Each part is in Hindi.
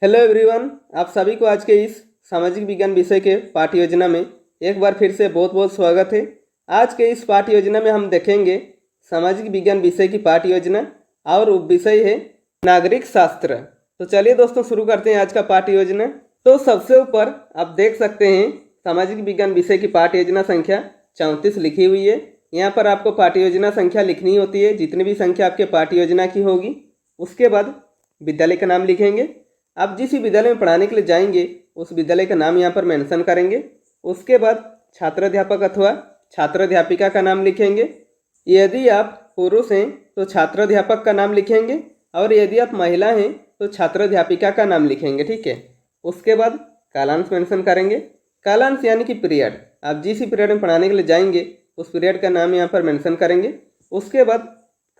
हेलो एवरीवन, आप सभी को आज के इस सामाजिक विज्ञान विषय के पाठ्य योजना में एक बार फिर से बहुत बहुत स्वागत है। आज के इस पाठ्य योजना में हम देखेंगे सामाजिक विज्ञान विषय की पाठ्य योजना और उप विषय है नागरिक शास्त्र। तो चलिए दोस्तों शुरू करते हैं आज का पाठ्य योजना। तो सबसे ऊपर आप देख सकते हैं सामाजिक विज्ञान विषय की पाठ्य योजना संख्या 34 लिखी हुई है। यहाँ पर आपको पाठ्य योजना संख्या लिखनी होती है, जितनी भी संख्या आपके पाठ्य योजना की होगी। उसके बाद विद्यालय का नाम लिखेंगे। आप जिस विद्यालय में पढ़ाने के लिए जाएंगे उस विद्यालय का नाम यहाँ पर मेंशन करेंगे। उसके बाद छात्राध्यापक अथवा छात्राध्यापिका का नाम लिखेंगे। यदि आप पुरुष हैं तो छात्राध्यापक का नाम लिखेंगे और यदि आप महिला हैं तो छात्राध्यापिका का नाम लिखेंगे। ठीक है। उसके बाद कालांश मेंशन करेंगे। कालांश यानी कि पीरियड, आप जिस पीरियड में पढ़ाने के लिए जाएंगे उस पीरियड का नाम यहाँ पर मेंशन करेंगे। उसके बाद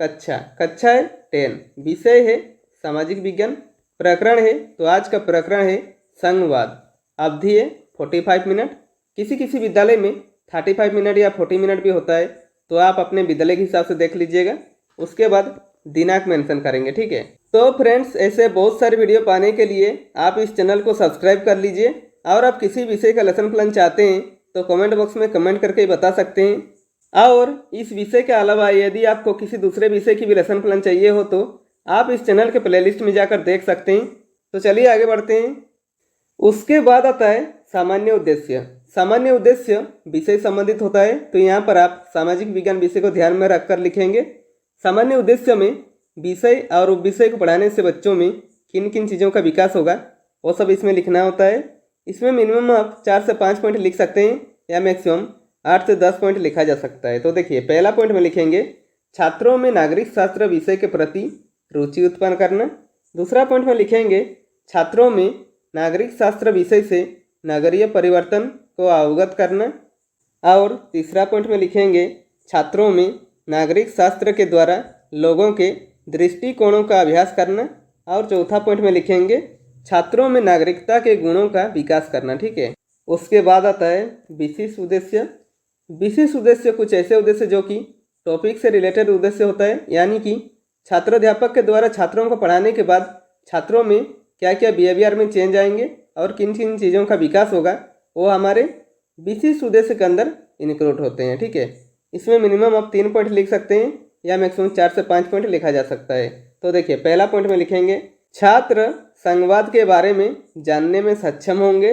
कक्षा है 10, विषय है सामाजिक विज्ञान, प्रकरण है तो आज का प्रकरण है संघवाद, अवधि है 45 मिनट। किसी किसी विद्यालय में 35 मिनट या 40 मिनट भी होता है, तो आप अपने विद्यालय के हिसाब से देख लीजिएगा। उसके बाद दिनांक मेंशन करेंगे। ठीक है। तो फ्रेंड्स, ऐसे बहुत सारे वीडियो पाने के लिए आप इस चैनल को सब्सक्राइब कर लीजिए और आप किसी विषय का लेसन प्लान चाहते हैं तो कमेंट बॉक्स में कमेंट करके बता सकते हैं। और इस विषय के अलावा यदि आपको किसी दूसरे विषय की भी लेसन प्लान चाहिए हो तो आप इस चैनल के प्लेलिस्ट में जाकर देख सकते हैं। तो चलिए आगे बढ़ते हैं। उसके बाद आता है सामान्य उद्देश्य। सामान्य उद्देश्य विषय संबंधित होता है, तो यहाँ पर आप सामाजिक विज्ञान विषय को ध्यान में रखकर लिखेंगे। सामान्य उद्देश्य में विषय और उप विषय को पढ़ाने से बच्चों में किन किन चीज़ों का विकास होगा वो सब इसमें लिखना होता है। इसमें मिनिमम आप 4 से 5 पॉइंट लिख सकते हैं या मैक्सिमम 8 से 10 पॉइंट लिखा जा सकता है। तो देखिए, पहला पॉइंट में लिखेंगे छात्रों में नागरिक शास्त्र विषय के प्रति रुचि उत्पन्न करना। दूसरा पॉइंट में लिखेंगे छात्रों में नागरिक शास्त्र विषय से नगरीय परिवर्तन को अवगत करना। और तीसरा पॉइंट में लिखेंगे छात्रों में नागरिक शास्त्र के द्वारा लोगों के दृष्टिकोणों का अभ्यास करना। और चौथा पॉइंट में लिखेंगे छात्रों में नागरिकता के गुणों का विकास करना। ठीक है। उसके बाद आता है विशिष्ट उद्देश्य। विशिष्ट उद्देश्य कुछ ऐसे उद्देश्य जो कि टॉपिक से रिलेटेड उद्देश्य होता है, यानी कि छात्राध्यापक के द्वारा छात्रों को पढ़ाने के बाद छात्रों में क्या क्या बिहेवियर में चेंज आएंगे और किन किन चीज़ों का विकास होगा वो हमारे विशिष्ट उद्देश्य के अंदर इंक्लूड होते हैं। ठीक है। इसमें मिनिमम आप 3 पॉइंट लिख सकते हैं या मैक्सिमम 4 से 5 पॉइंट लिखा जा सकता है। तो देखिए, पहला पॉइंट में लिखेंगे छात्र संघवाद के बारे में जानने में सक्षम होंगे।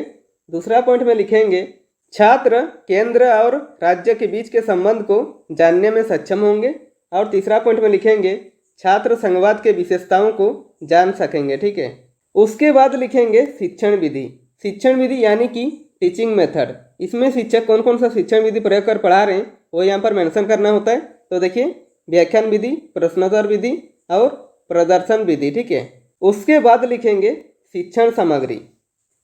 दूसरा पॉइंट में लिखेंगे छात्र केंद्र और राज्य के बीच के संबंध को जानने में सक्षम होंगे। और तीसरा पॉइंट में लिखेंगे छात्र संघवाद के विशेषताओं को जान सकेंगे। ठीक है। उसके बाद लिखेंगे शिक्षण विधि। शिक्षण विधि यानी कि टीचिंग मेथड। इसमें शिक्षक कौन कौन सा शिक्षण विधि प्रयोग कर पढ़ा रहे हैं वो यहाँ पर मेंशन करना होता है। तो देखिए, व्याख्यान विधि, प्रश्नोत्तर विधि और प्रदर्शन विधि। ठीक है। उसके बाद लिखेंगे शिक्षण सामग्री।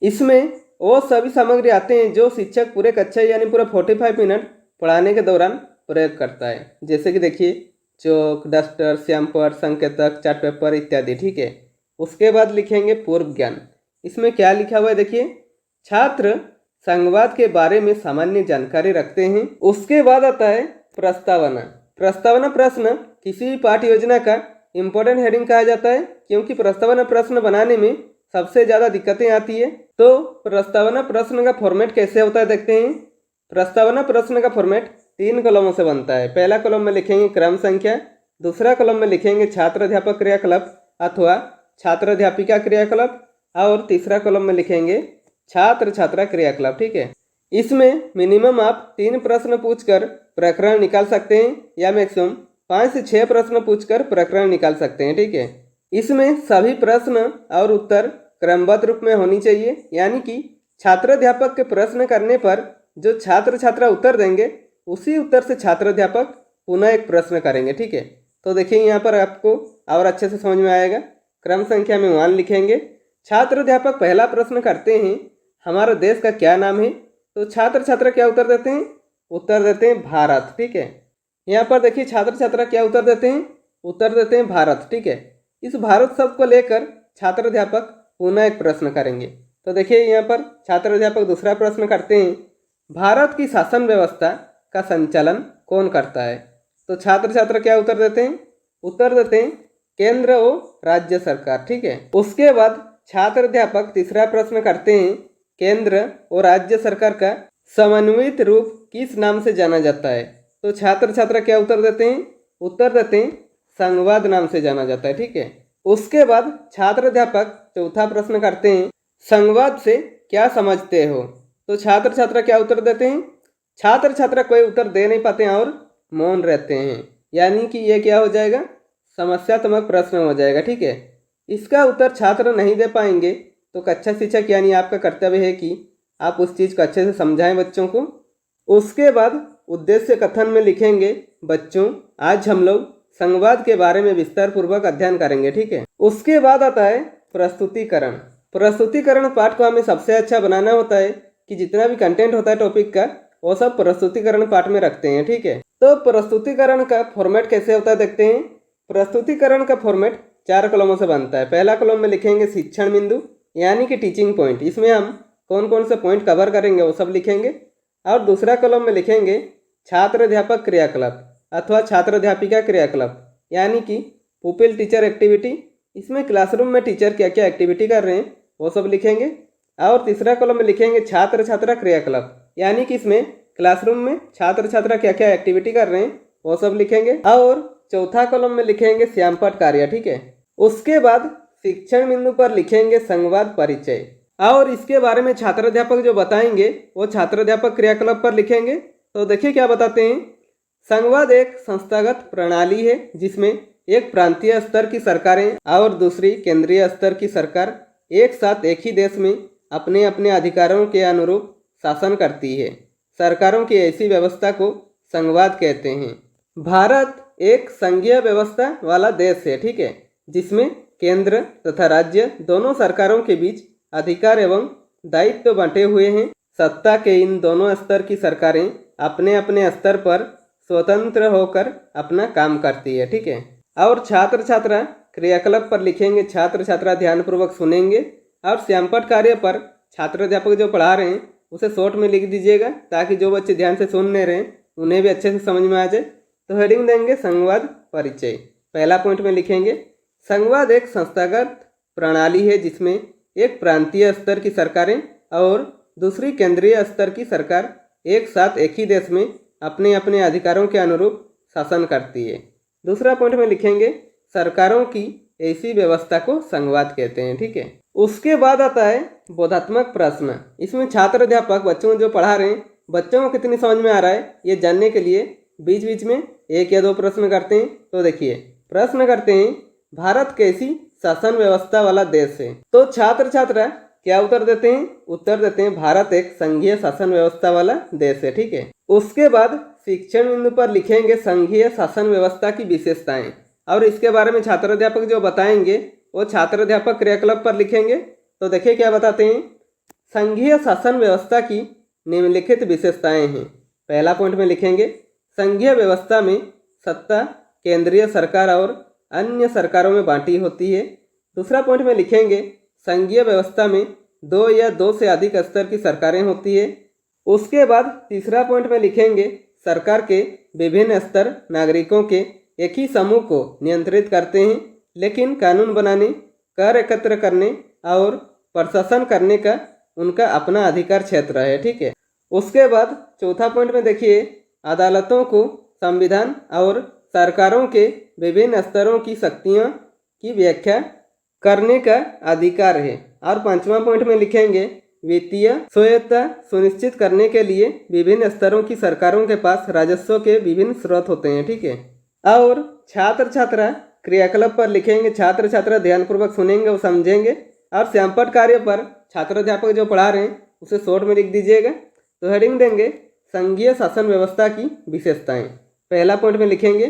इसमें वो सभी सामग्री आते हैं जो शिक्षक पूरे कक्षा यानी पूरा 45 मिनट पढ़ाने के दौरान प्रयोग करता है। जैसे कि देखिए, चौक, डस्टर, श्यामपर, संकेतक, चार्ट पेपर इत्यादि। ठीक है। उसके बाद लिखेंगे पूर्व ज्ञान। इसमें क्या लिखा हुआ है देखिए, छात्र संघवाद के बारे में सामान्य जानकारी रखते हैं। उसके बाद आता है प्रस्तावना। प्रस्तावना प्रश्न किसी भी पाठ्य योजना का इम्पोर्टेंट हेडिंग कहा जाता है, क्योंकि प्रस्तावना प्रश्न बनाने में सबसे ज़्यादा दिक्कतें आती है। तो प्रस्तावना प्रश्न का फॉर्मेट कैसे होता है देखते हैं। प्रस्तावना प्रश्न का फॉर्मेट 3 कॉलमों से बनता है। पहला कॉलम में लिखेंगे क्रम संख्या, दूसरा कॉलम में लिखेंगे छात्र अध्यापक क्रियाकलाप अथवा छात्र अध्यापिका क्रियाकलाप और तीसरा कॉलम में लिखेंगे छात्र छात्रा क्रियाकलाप। ठीक है। इसमें मिनिमम आप 3 प्रश्न पूछकर प्रकरण निकाल सकते हैं या मैक्सिमम 5 से 6 प्रश्न पूछकर प्रकरण निकाल सकते हैं। ठीक है। इसमें सभी प्रश्न और उत्तर क्रमबद्ध रूप में होनी चाहिए, यानी कि छात्राध्यापक के प्रश्न करने पर जो छात्र छात्रा उत्तर देंगे उसी उत्तर से छात्राध्यापक पुनः एक प्रश्न करेंगे। ठीक है। तो देखिए, यहाँ पर आपको और अच्छे से समझ में आएगा। क्रम संख्या में 1 लिखेंगे। छात्राध्यापक पहला प्रश्न करते हैं हमारा देश का क्या नाम है, तो छात्र छात्रा क्या उत्तर देते हैं? उत्तर देते हैं भारत। ठीक है। यहाँ पर देखिए, छात्र छात्रा क्या उत्तर देते हैं? उत्तर देते हैं भारत। ठीक है। इस भारत शब्द को लेकर छात्राध्यापक पुनः एक प्रश्न करेंगे। तो देखिए, यहाँ पर छात्राध्यापक दूसरा प्रश्न करते हैं भारत की शासन व्यवस्था का संचालन कौन करता है, तो छात्र छात्रा क्या उत्तर देते हैं? उत्तर देते हैं केंद्र और राज्य सरकार। ठीक है। उसके बाद छात्र अध्यापक तीसरा प्रश्न करते हैं, केंद्र और राज्य सरकार का समन्वित रूप किस नाम से जाना जाता है। तो छात्र छात्रा क्या उत्तर देते हैं, उत्तर देते हैं संघवाद नाम से जाना जाता है। ठीक है। उसके बाद छात्र अध्यापक चौथा प्रश्न करते हैं, संघवाद से क्या समझते हो। तो छात्र छात्रा क्या उत्तर देते हैं, छात्र छात्रा कोई उत्तर दे नहीं पाते हैं और मौन रहते हैं, यानी कि ये क्या हो जाएगा, समस्यात्मक प्रश्न हो जाएगा। ठीक है। इसका उत्तर छात्र नहीं दे पाएंगे तो कक्षा शिक्षक यानी आपका कर्तव्य है कि आप उस चीज़ को अच्छे से समझाएं बच्चों को। उसके बाद उद्देश्य कथन में लिखेंगे, बच्चों आज हम लोग संघवाद के बारे में विस्तार पूर्वक अध्ययन करेंगे। ठीक है। उसके बाद आता है प्रस्तुतिकरण। प्रस्तुतिकरण पाठ को हमें सबसे अच्छा बनाना होता है कि जितना भी कंटेंट होता है टॉपिक का वो सब प्रस्तुतिकरण पाठ में रखते हैं। ठीक है। तो प्रस्तुतिकरण का फॉर्मेट कैसे होता है देखते हैं। प्रस्तुतिकरण का फॉर्मेट 4 कॉलमों से बनता है। पहला कॉलम में लिखेंगे शिक्षण बिंदु यानी कि टीचिंग पॉइंट, इसमें हम कौन कौन से पॉइंट कवर करेंगे वो सब लिखेंगे। और दूसरा कॉलम में लिखेंगे छात्र अध्यापक क्रियाकलाप अथवा छात्र अध्यापिका क्रियाकलाप यानी कि पुपिल टीचर एक्टिविटी, इसमें क्लासरूम में टीचर क्या क्या एक्टिविटी कर रहे हैं वो सब लिखेंगे। और तीसरा कॉलम में लिखेंगे छात्र छात्रा क्रियाकलाप यानी कि इसमें क्लासरूम में छात्र छात्रा क्या क्या एक्टिविटी कर रहे हैं वो सब लिखेंगे। और चौथा कॉलम में लिखेंगे श्यामपट कार्य। ठीक है। उसके बाद शिक्षण बिंदु पर लिखेंगे संघवाद परिचय और इसके बारे में छात्र अध्यापक जो बताएंगे वो छात्र अध्यापक क्रियाकलाप पर लिखेंगे। तो देखिए क्या बताते हैं, संघवाद एक संस्थागत प्रणाली है जिसमें एक प्रांतीय स्तर की सरकारें और दूसरी केंद्रीय स्तर की सरकार एक साथ एक ही देश में अपने अपने अधिकारों के अनुरूप शासन करती है। सरकारों की ऐसी व्यवस्था को संघवाद कहते हैं। भारत एक संघीय व्यवस्था वाला देश है। ठीक है। जिसमें केंद्र तथा राज्य दोनों सरकारों के बीच अधिकार एवं दायित्व बांटे हुए हैं। सत्ता के इन दोनों स्तर की सरकारें अपने अपने स्तर पर स्वतंत्र होकर अपना काम करती है। ठीक है। और छात्र छात्रा क्रियाकलाप पर लिखेंगे छात्र छात्रा ध्यानपूर्वक सुनेंगे और श्यामपट कार्य पर छात्र अध्यापक जो पढ़ा रहे हैं उसे शॉर्ट में लिख दीजिएगा ताकि जो बच्चे ध्यान से सुन नहीं रहे हैं उन्हें भी अच्छे से समझ में आ जाए। तो हेडिंग देंगे संघवाद परिचय। पहला पॉइंट में लिखेंगे संघवाद एक संस्थागत प्रणाली है जिसमें एक प्रांतीय स्तर की सरकारें और दूसरी केंद्रीय स्तर की सरकार एक साथ एक ही देश में अपने अपने अधिकारों के अनुरूप शासन करती है। दूसरा पॉइंट में लिखेंगे सरकारों की ऐसी व्यवस्था को संघवाद कहते हैं। ठीक है। उसके बाद आता है बोधात्मक प्रश्न। इसमें छात्र अध्यापक बच्चों जो पढ़ा रहे हैं बच्चों को कितनी समझ में आ रहा है ये जानने के लिए बीच बीच में 1 या 2 प्रश्न करते हैं। तो देखिए प्रश्न करते हैं, भारत कैसी शासन व्यवस्था वाला देश है। तो छात्र छात्रा क्या उत्तर देते हैं, उत्तर देते हैं भारत एक संघीय शासन व्यवस्था वाला देश है। ठीक है। उसके बाद शिक्षण बिंदु पर लिखेंगे संघीय शासन व्यवस्था की विशेषताएं और इसके बारे में छात्र अध्यापक जो बताएंगे वो छात्र अध्यापक क्रियाकलाप पर लिखेंगे। तो देखिए क्या बताते हैं, संघीय शासन व्यवस्था की निम्नलिखित विशेषताएं हैं। पहला पॉइंट में लिखेंगे संघीय व्यवस्था में सत्ता केंद्रीय सरकार और अन्य सरकारों में बांटी होती है। दूसरा पॉइंट में लिखेंगे संघीय व्यवस्था में 2 या 2 से अधिक स्तर की सरकारें होती है। उसके बाद तीसरा पॉइंट में लिखेंगे सरकार के विभिन्न स्तर नागरिकों के एक ही समूह को नियंत्रित करते हैं लेकिन कानून बनाने, कर एकत्र करने और प्रशासन करने का उनका अपना अधिकार क्षेत्र है। ठीक है। उसके बाद चौथा पॉइंट में देखिए अदालतों को संविधान और सरकारों के विभिन्न स्तरों की शक्तियों की व्याख्या करने का अधिकार है। और पांचवा पॉइंट में लिखेंगे वित्तीय स्वायत्तता सुनिश्चित करने के लिए विभिन्न स्तरों की सरकारों के पास राजस्व के विभिन्न स्रोत होते हैं। ठीक है। और छात्र छात्रा क्रियाकलाप पर लिखेंगे छात्र छात्रा ध्यानपूर्वक सुनेंगे और समझेंगे और श्यामपट कार्य पर छात्र अध्यापक जो पढ़ा रहे हैं उसे शॉर्ट में लिख दीजिएगा। तो हेडिंग देंगे संघीय शासन व्यवस्था की विशेषताएं। पहला पॉइंट में लिखेंगे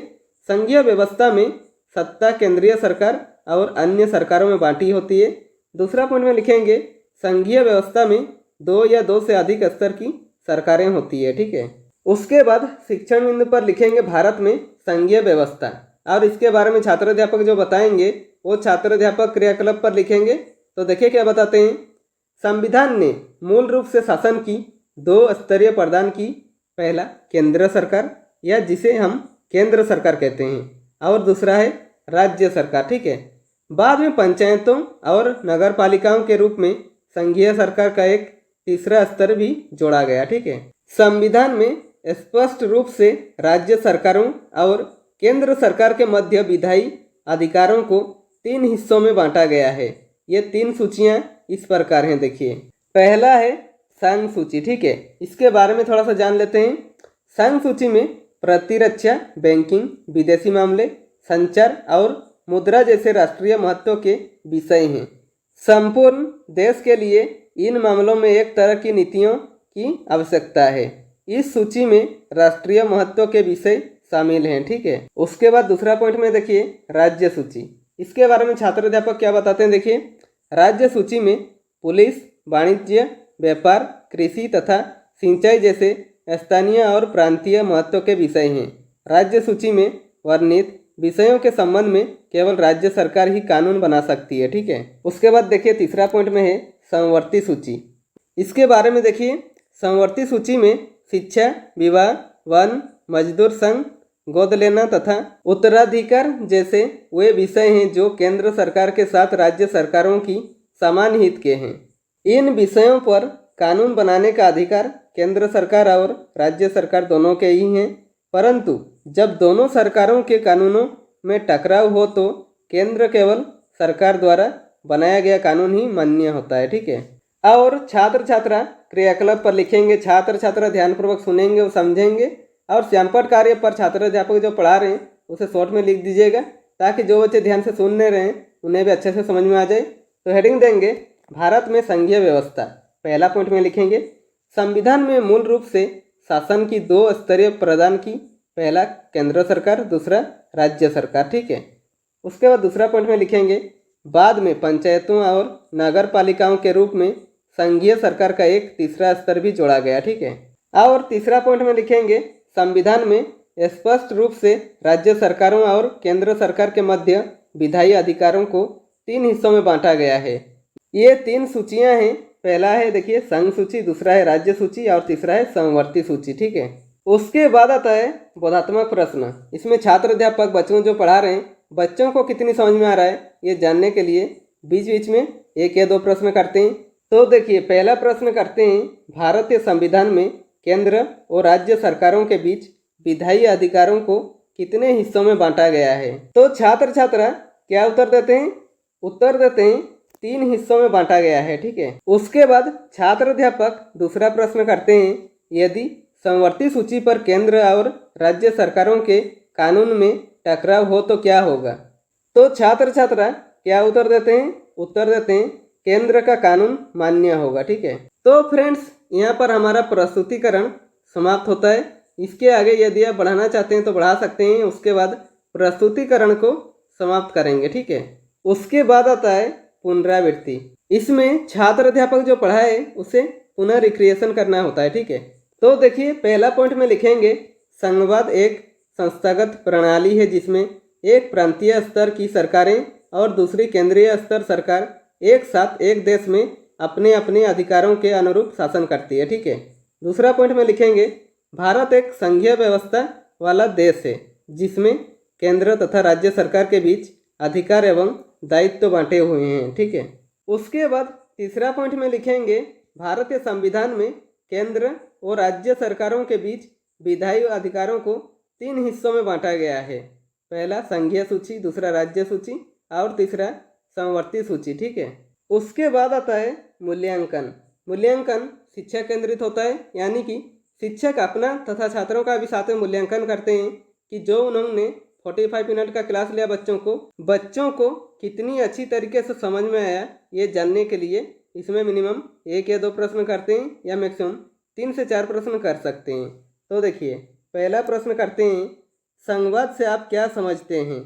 संघीय व्यवस्था में सत्ता केंद्रीय सरकार और अन्य सरकारों में बांटी होती है। दूसरा पॉइंट में लिखेंगे संघीय व्यवस्था में 2 या 2 से अधिक स्तर की सरकारें होती है। ठीक है। उसके बाद शिक्षण बिंदु पर लिखेंगे भारत में संघीय व्यवस्था और इसके बारे में छात्र अध्यापक जो बताएंगे वो छात्र अध्यापक क्रियाकलाप पर लिखेंगे। तो देखिए क्या बताते हैं, संविधान ने मूल रूप से शासन की 2 स्तरीय प्रदान की। पहला केंद्र सरकार या जिसे हम केंद्र सरकार कहते हैं और दूसरा है राज्य सरकार। ठीक है। बाद में पंचायतों और नगर पालिकाओं के रूप में संघीय सरकार का एक तीसरा स्तर भी जोड़ा गया। ठीक है, संविधान में स्पष्ट रूप से राज्य सरकारों और केंद्र सरकार के मध्य विधायी अधिकारों को 3 हिस्सों में बांटा गया है। ये 3 सूचियां इस प्रकार हैं, देखिए। पहला है संघ सूची। ठीक है, इसके बारे में थोड़ा सा जान लेते हैं। संघ सूची में प्रतिरक्षा, बैंकिंग, विदेशी मामले, संचार और मुद्रा जैसे राष्ट्रीय महत्व के विषय हैं। संपूर्ण देश के लिए इन मामलों में एक तरह की नीतियों की आवश्यकता है। इस सूची में राष्ट्रीय महत्व के विषय शामिल हैं। ठीक है, उसके बाद दूसरा पॉइंट में देखिए राज्य सूची। इसके बारे में छात्र अध्यापक क्या बताते हैं, देखिए। राज्य सूची में पुलिस, वाणिज्य, व्यापार, कृषि तथा सिंचाई जैसे स्थानीय और प्रांतीय महत्व के विषय हैं। राज्य सूची में वर्णित विषयों के संबंध में केवल राज्य सरकार ही कानून बना सकती है। ठीक है, उसके बाद देखिए तीसरा पॉइंट में है समवर्ती सूची। इसके बारे में देखिए, समवर्ती सूची में शिक्षा, विवाह, वन, मजदूर संघ, गोद लेना तथा उत्तराधिकार जैसे वे विषय हैं जो केंद्र सरकार के साथ राज्य सरकारों की समान हित के हैं। इन विषयों पर कानून बनाने का अधिकार केंद्र सरकार और राज्य सरकार दोनों के ही हैं, परंतु जब दोनों सरकारों के कानूनों में टकराव हो तो केंद्र केवल सरकार द्वारा बनाया गया कानून ही मान्य होता है। ठीक है, और छात्र छात्रा क्रियाकलाप पर लिखेंगे। छात्र छात्रा ध्यानपूर्वक सुनेंगे और समझेंगे, और श्यामपट कार्य पर छात्र अध्यापक जो पढ़ा रहे हैं उसे शॉर्ट में लिख दीजिएगा, ताकि जो बच्चे ध्यान से सुन नहीं रहे हैं उन्हें भी अच्छे से समझ में आ जाए। तो हेडिंग देंगे भारत में संघीय व्यवस्था। पहला पॉइंट में लिखेंगे संविधान में मूल रूप से शासन की 2 स्तरीय प्रदान की, पहला केंद्र सरकार, दूसरा राज्य सरकार। ठीक है, उसके बाद दूसरा पॉइंट में लिखेंगे बाद में पंचायतों और नगर पालिकाओं के रूप में संघीय सरकार का एक तीसरा स्तर भी जोड़ा गया। ठीक है, और तीसरा पॉइंट में लिखेंगे संविधान में स्पष्ट रूप से राज्य सरकारों और केंद्र सरकार के मध्य विधायी अधिकारों को 3 हिस्सों में बांटा गया है। ये 3 सूचियां हैं। पहला है देखिए संघ सूची, दूसरा है राज्य सूची और तीसरा है समवर्ती सूची। ठीक है, उसके बाद आता है बोधात्मक प्रश्न। इसमें छात्र अध्यापक बच्चों जो पढ़ा रहे हैं बच्चों को कितनी समझ में आ रहा है ये जानने के लिए बीच बीच में 1 या 2 प्रश्न करते हैं। तो देखिए पहला प्रश्न करते हैं, भारतीय संविधान में केंद्र और राज्य सरकारों के बीच विधायी अधिकारों को कितने हिस्सों में बांटा गया है। तो छात्र छात्रा क्या उत्तर देते हैं? उत्तर देते हैं 3 हिस्सों में बांटा गया है। ठीक है, उसके बाद छात्र अध्यापक दूसरा प्रश्न करते हैं, यदि समवर्ती सूची पर केंद्र और राज्य सरकारों के कानून में टकराव हो तो क्या होगा। तो छात्र छात्रा क्या उत्तर देते हैं? उत्तर देते हैं केंद्र का कानून मान्य होगा। ठीक है, तो फ्रेंड्स यहाँ पर हमारा प्रस्तुतिकरण समाप्त होता है। इसके आगे यदि आप बढ़ाना चाहते हैं तो बढ़ा सकते हैं। उसके बाद प्रस्तुतिकरण को समाप्त करेंगे। ठीक है, उसके बाद आता है पुनरावृत्ति। इसमें छात्र अध्यापक जो पढ़ाए उसे पुनः रिक्रिएशन करना होता है। ठीक है, तो देखिए पहला पॉइंट में लिखेंगे संघवाद एक संस्थागत प्रणाली है जिसमें एक प्रांतीय स्तर की सरकारें और दूसरी केंद्रीय स्तर सरकार एक साथ एक देश में अपने अपने अधिकारों के अनुरूप शासन करती है। ठीक है, दूसरा पॉइंट में लिखेंगे भारत एक संघीय व्यवस्था वाला देश है जिसमें केंद्र तथा राज्य सरकार के बीच अधिकार एवं दायित्व बांटे हुए हैं। ठीक है, उसके बाद तीसरा पॉइंट में लिखेंगे भारतीय संविधान में केंद्र और राज्य सरकारों के बीच विधायी अधिकारों को 3 हिस्सों में बांटा गया है। पहला संघीय सूची, दूसरा राज्य सूची और तीसरा समवर्ती सूची। ठीक है, उसके बाद आता है मूल्यांकन। मूल्यांकन शिक्षा केंद्रित होता है, यानी कि शिक्षक अपना तथा छात्रों का भी साथ में मूल्यांकन करते हैं कि जो उन्होंने 45 मिनट का क्लास लिया बच्चों को कितनी अच्छी तरीके से समझ में आया ये जानने के लिए इसमें मिनिमम 1 या 2 प्रश्न करते हैं या मैक्सिमम 3 से 4 प्रश्न कर सकते हैं। तो देखिए पहला प्रश्न करते हैं संघवाद से आप क्या समझते हैं।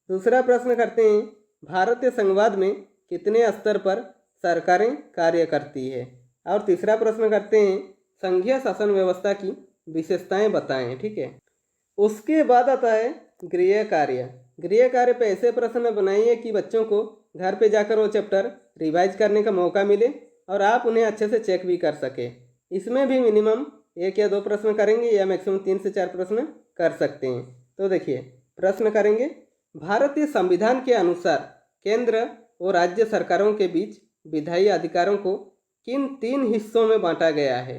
दूसरा प्रश्न करते हैं भारतीय संघवाद में कितने स्तर पर सरकारें कार्य करती है। और तीसरा प्रश्न करते हैं संघीय शासन व्यवस्था की विशेषताएं बताएं। ठीक है, उसके बाद आता है गृह कार्य। गृह कार्य पे ऐसे प्रश्न बनाइए कि बच्चों को घर पे जाकर वो चैप्टर रिवाइज करने का मौका मिले और आप उन्हें अच्छे से चेक भी कर सके। इसमें भी मिनिमम 1 या 2 प्रश्न करेंगे या मैक्सिमम 3 से 4 प्रश्न कर सकते हैं। तो देखिए प्रश्न करेंगे भारतीय संविधान के अनुसार केंद्र और राज्य सरकारों के बीच विधायी अधिकारों को किन 3 हिस्सों में बांटा गया है।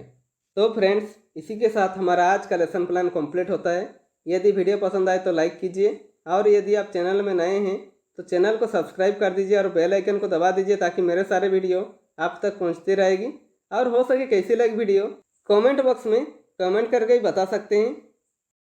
तो फ्रेंड्स, इसी के साथ हमारा आज का लेसन प्लान कंप्लीट होता है। यदि वीडियो पसंद आए तो लाइक कीजिए और यदि आप चैनल में नए हैं तो चैनल को सब्सक्राइब कर दीजिए और बेल आइकन को दबा दीजिए ताकि मेरे सारे वीडियो आप तक पहुंचती रहेगी। और हो सके कैसी लगी वीडियो कमेंट बॉक्स में कमेंट करके ही बता सकते हैं।